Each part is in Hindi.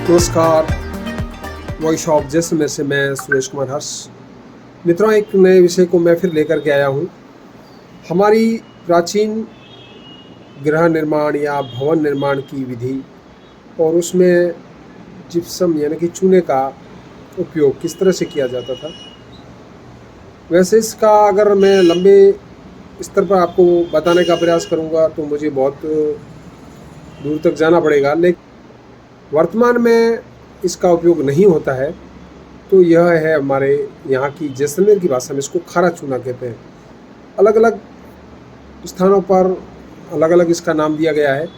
नमस्कार। वॉइस ऑफ जैसलमेर से मैं सुरेश कुमार हर्ष। मित्रों, एक नए विषय को मैं फिर लेकर के आया हूँ। हमारी प्राचीन गृह निर्माण या भवन निर्माण की विधि और उसमें जिप्सम यानी कि चूने का उपयोग किस तरह से किया जाता था। वैसे इसका अगर मैं लंबे स्तर पर आपको बताने का प्रयास करूँगा तो मुझे बहुत दूर तक जाना पड़ेगा, लेकिन वर्तमान में इसका उपयोग नहीं होता है। तो यह है हमारे यहाँ की जैसलमेर की भाषा में इसको खारा चूना कहते हैं। अलग अलग स्थानों पर अलग अलग इसका नाम दिया गया है।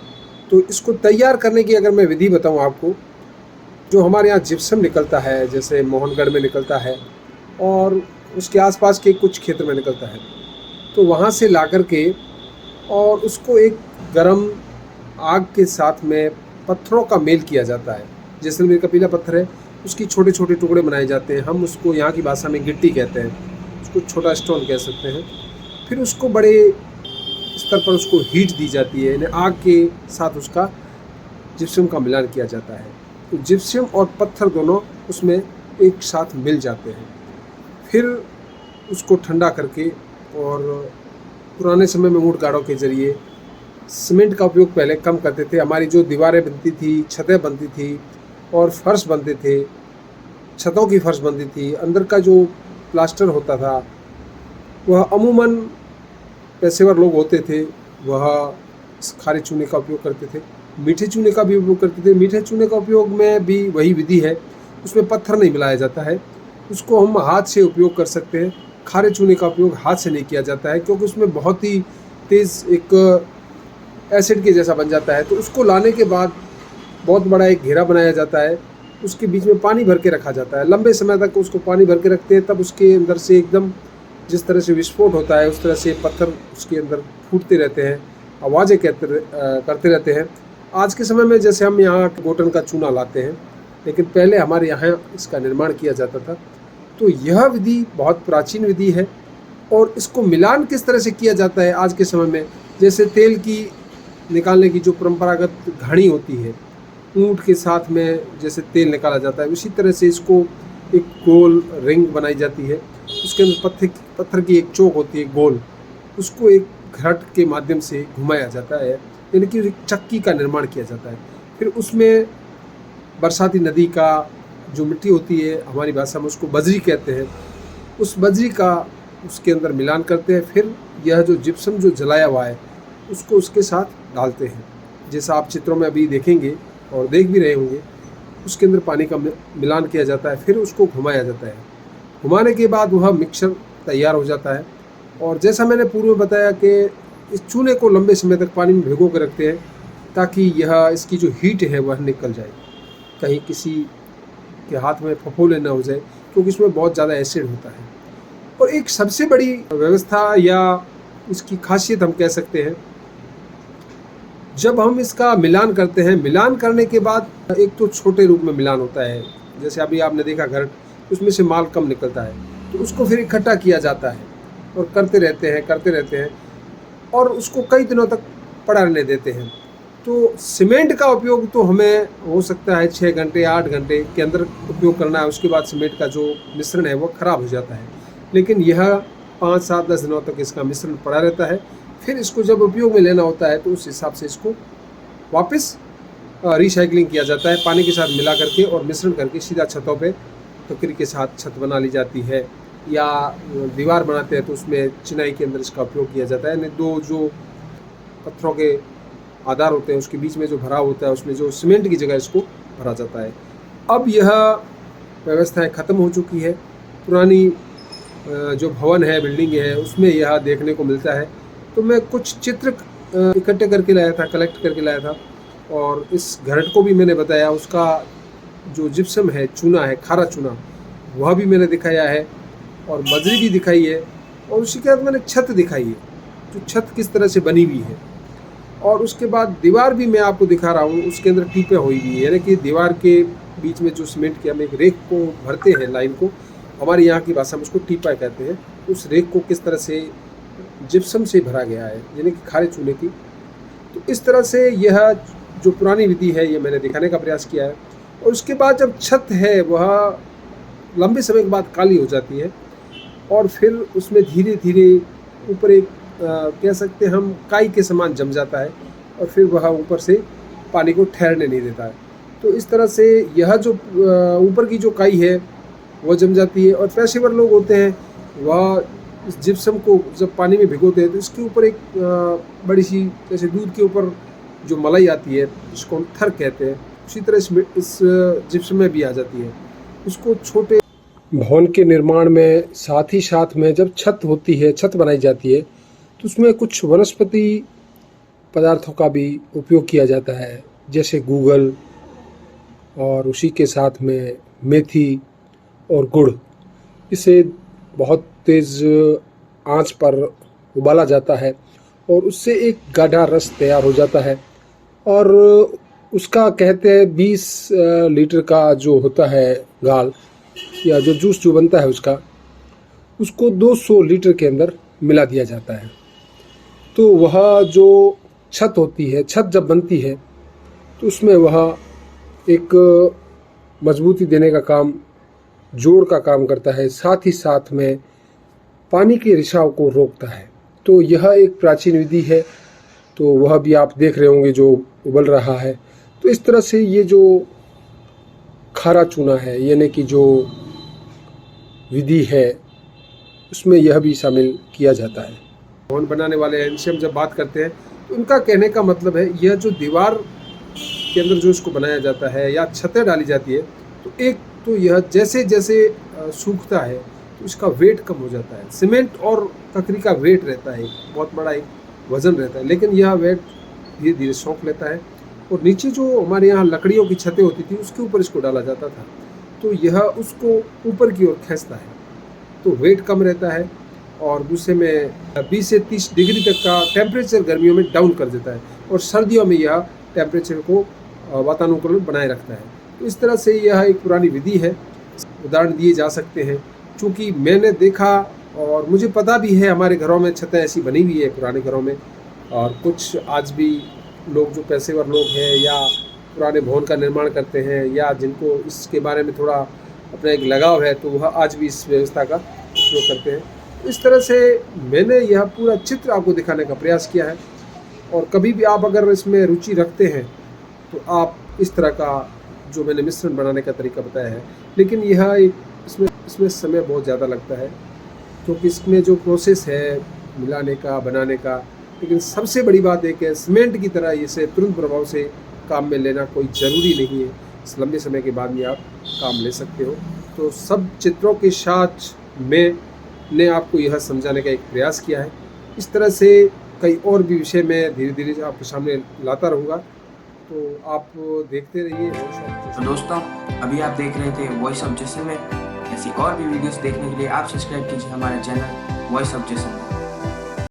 तो इसको तैयार करने की अगर मैं विधि बताऊँ आपको, जो हमारे यहाँ जिप्सम निकलता है, जैसे मोहनगढ़ में निकलता है और उसके आसपास के कुछ क्षेत्र में निकलता है, तो वहाँ से ला कर के और उसको एक गरम आग के साथ में पत्थरों का मेल किया जाता है। जैसलमेर का पीला पत्थर है, उसकी छोटे छोटे टुकड़े बनाए जाते हैं। हम उसको यहाँ की भाषा में गिट्टी कहते हैं, उसको छोटा स्टोन कह सकते हैं। फिर उसको बड़े स्तर पर उसको हीट दी जाती है, यानी आग के साथ उसका जिप्सम का मिलान किया जाता है। तो जिप्सम और पत्थर दोनों उसमें एक साथ मिल जाते हैं। फिर उसको ठंडा करके, और पुराने समय में ऊंट गाड़ों के ज़रिए सीमेंट का उपयोग पहले कम करते थे। हमारी जो दीवारें बनती थी, छतें बनती थी और फर्श बनते थे, छतों की फर्श बनती थी, अंदर का जो प्लास्टर होता था वह अमूमन पेशेवर लोग होते थे, वह खारे चूने का उपयोग करते थे। मीठे चूने का भी उपयोग करते थे। मीठे चूने का उपयोग में भी वही विधि है, उसमें पत्थर नहीं मिलाया जाता है, उसको हम हाथ से उपयोग कर सकते हैं। खारे चूने का उपयोग हाथ से नहीं किया जाता है, क्योंकि उसमें बहुत ही तेज़ एक एसिड के जैसा बन जाता है। तो उसको लाने के बाद बहुत बड़ा एक घेरा बनाया जाता है, उसके बीच में पानी भर के रखा जाता है। लंबे समय तक उसको पानी भर के रखते हैं, तब उसके अंदर से एकदम जिस तरह से विस्फोट होता है उस तरह से पत्थर उसके अंदर फूटते रहते हैं, आवाज़ें करते रहते हैं। आज के समय में जैसे हम यहाँ गोटन का चूना लाते हैं, लेकिन पहले हमारे यहाँ इसका निर्माण किया जाता था। तो यह विधि बहुत प्राचीन विधि है। और इसको मिलान किस तरह से किया जाता है आज के समय में, जैसे तेल की निकालने की जो परंपरागत घानी होती है, ऊंट के साथ में जैसे तेल निकाला जाता है, उसी तरह से इसको एक गोल रिंग बनाई जाती है। उसके अंदर पत्थर की एक चोक होती है गोल, उसको एक घट के माध्यम से घुमाया जाता है, यानी कि एक चक्की का निर्माण किया जाता है। फिर उसमें बरसाती नदी का जो मिट्टी होती है, हमारी भाषा में उसको बजरी कहते हैं, उस बजरी का उसके अंदर मिलान करते हैं। फिर यह जो जिप्सम जो जलाया हुआ है उसको उसके साथ डालते हैं, जैसा आप चित्रों में अभी देखेंगे और देख भी रहे होंगे। उसके अंदर पानी का मिलान किया जाता है, फिर उसको घुमाया जाता है। घुमाने के बाद वह मिक्सचर तैयार हो जाता है। और जैसा मैंने पूर्व में बताया कि इस चूने को लंबे समय तक पानी में भिगो कर रखते हैं, ताकि यह इसकी जो हीट है वह निकल जाए, कहीं किसी के हाथ में फफोले ना हो जाए, क्योंकि इसमें बहुत ज़्यादा एसिड होता है। और एक सबसे बड़ी व्यवस्था या इसकी खासियत हम कह सकते हैं, जब हम इसका मिलान करते हैं, मिलान करने के बाद एक तो छोटे रूप में मिलान होता है, जैसे अभी आपने देखा घर, उसमें से माल कम निकलता है, तो उसको फिर इकट्ठा किया जाता है और करते रहते हैं और उसको कई दिनों तक पड़ा रहने देते हैं। तो सीमेंट का उपयोग तो हमें हो सकता है 6 घंटे 8 घंटे के अंदर उपयोग करना है, उसके बाद सीमेंट का जो मिश्रण है वो ख़राब हो जाता है। लेकिन यह 5 7 10 दिनों तक इसका मिश्रण पड़ा रहता है। फिर इसको जब उपयोग में लेना होता है तो उस हिसाब से इसको वापस रिसाइकलिंग किया जाता है, पानी के साथ मिला करके और मिश्रण करके सीधा छतों पे टोकरी के साथ छत बना ली जाती है। या दीवार बनाते हैं तो उसमें चिनाई के अंदर इसका उपयोग किया जाता है, यानी दो जो पत्थरों के आधार होते हैं उसके बीच में जो भराव होता है उसमें जो सीमेंट की जगह इसको भरा जाता है। अब यह व्यवस्थाएं ख़त्म हो चुकी है। पुरानी जो भवन है, बिल्डिंग है, उसमें यह देखने को मिलता है। तो मैं कुछ चित्र इकट्ठे करके लाया था, कलेक्ट करके लाया था, और इस घरट को भी मैंने बताया। उसका जो जिप्सम है, चूना है, खारा चूना, वह भी मैंने दिखाया है, और बजरी भी दिखाई है, और उसी के साथ मैंने छत दिखाई है, जो छत किस तरह से बनी हुई है। और उसके बाद दीवार भी मैं आपको दिखा रहा हूँ, उसके अंदर टीपें हुई हुई है, यानी कि दीवार के बीच में जो सीमेंट की हम एक रेख को भरते हैं, लाइन को, हमारे यहाँ की भाषा में उसको टीपा कहते हैं। उस रेख को किस तरह से जिप्सम से भरा गया है, यानी कि खारे चूने की। तो इस तरह से यह जो पुरानी विधि है ये मैंने दिखाने का प्रयास किया है। और उसके बाद जब छत है वह लंबे समय के बाद काली हो जाती है और फिर उसमें धीरे धीरे ऊपर एक कह सकते हैं हम काई के समान जम जाता है और फिर वह ऊपर से पानी को ठहरने नहीं देता है। तो इस तरह से यह जो ऊपर की जो काई है वह जम जाती है और पेशेवर लोग होते हैं वह इस जिप्सम को जब पानी में भिगोते हैं तो इसके ऊपर एक बड़ी सी जैसे दूध के ऊपर जो मलाई आती है जिसको हम थर कहते हैं, उसी तरह इस जिप्सम में भी आ जाती है। उसको छोटे भवन के निर्माण में साथ में जब छत होती है, छत बनाई जाती है तो उसमें कुछ वनस्पति पदार्थों का भी उपयोग किया जाता है, जैसे गूगल और उसी के साथ में मेथी और गुड़। इसे बहुत तेज़ आंच पर उबाला जाता है और उससे एक गाढ़ा रस तैयार हो जाता है और उसका कहते हैं 20 लीटर का जो होता है गाल या जो जूस जो बनता है उसको 200 लीटर के अंदर मिला दिया जाता है। तो वह जो छत होती है, छत जब बनती है तो उसमें वह एक मजबूती देने का काम, जोड़ का काम करता है, साथ ही साथ में पानी के रिसाव को रोकता है। तो यह एक प्राचीन विधि है, तो वह भी आप देख रहे होंगे जो उबल रहा है। तो इस तरह से ये जो खारा चूना है यानी कि जो विधि है उसमें यह भी शामिल किया जाता है। भवन बनाने वाले इनसे हम जब बात करते हैं तो उनका कहने का मतलब है यह जो दीवार के अंदर जो इसको बनाया जाता है या छतें डाली जाती है तो एक तो यह जैसे जैसे सूखता है तो इसका वेट कम हो जाता है। सीमेंट और ककरी का वेट रहता है, बहुत बड़ा एक वज़न रहता है, लेकिन यह वेट धीरे धीरे सौंप लेता है और नीचे जो हमारे यहाँ लकड़ियों की छतें होती थी उसके ऊपर इसको डाला जाता था तो यह उसको ऊपर की ओर खींचता है, तो वेट कम रहता है और दूसरे में 20 से 30 डिग्री तक का टेम्परेचर गर्मियों में डाउन कर देता है और सर्दियों में यह टेम्परेचर को वातानुकूलन बनाए रखता है। तो इस तरह से यह एक पुरानी विधि है। उदाहरण दिए जा सकते हैं, चूँकि मैंने देखा और मुझे पता भी है हमारे घरों में छतें ऐसी बनी हुई है पुराने घरों में, और कुछ आज भी लोग जो पेशेवर लोग हैं या पुराने भवन का निर्माण करते हैं या जिनको इसके बारे में थोड़ा अपना एक लगाव है तो वह आज भी इस व्यवस्था का उपयोग करते हैं। इस तरह से मैंने यह पूरा चित्र आपको दिखाने का प्रयास किया है और कभी भी आप अगर इसमें रुचि रखते हैं तो आप इस तरह का जो मैंने मिश्रण बनाने का तरीका बताया है, लेकिन यह एक इसमें समय बहुत ज़्यादा लगता है क्योंकि इसमें जो प्रोसेस है मिलाने का, बनाने का, लेकिन सबसे बड़ी बात एक है सीमेंट की तरह इसे तुरंत प्रभाव से काम में लेना कोई ज़रूरी नहीं है। इस लंबे समय के बाद भी आप काम ले सकते हो। तो सब चित्रों के साथ मैंने आपको यह समझाने का एक प्रयास किया है। इस तरह से कई और भी विषय मैं धीरे धीरे आपके सामने लाता रहूँगा, तो आप देखते रहिए। तो दोस्तों, अभी आप देख रहे थे वॉइस ऑफ जैसलमेर। ऐसी और भी वीडियोस देखने के लिए आप सब्सक्राइब कीजिए हमारे चैनल वॉइस ऑफ जैसलमेर।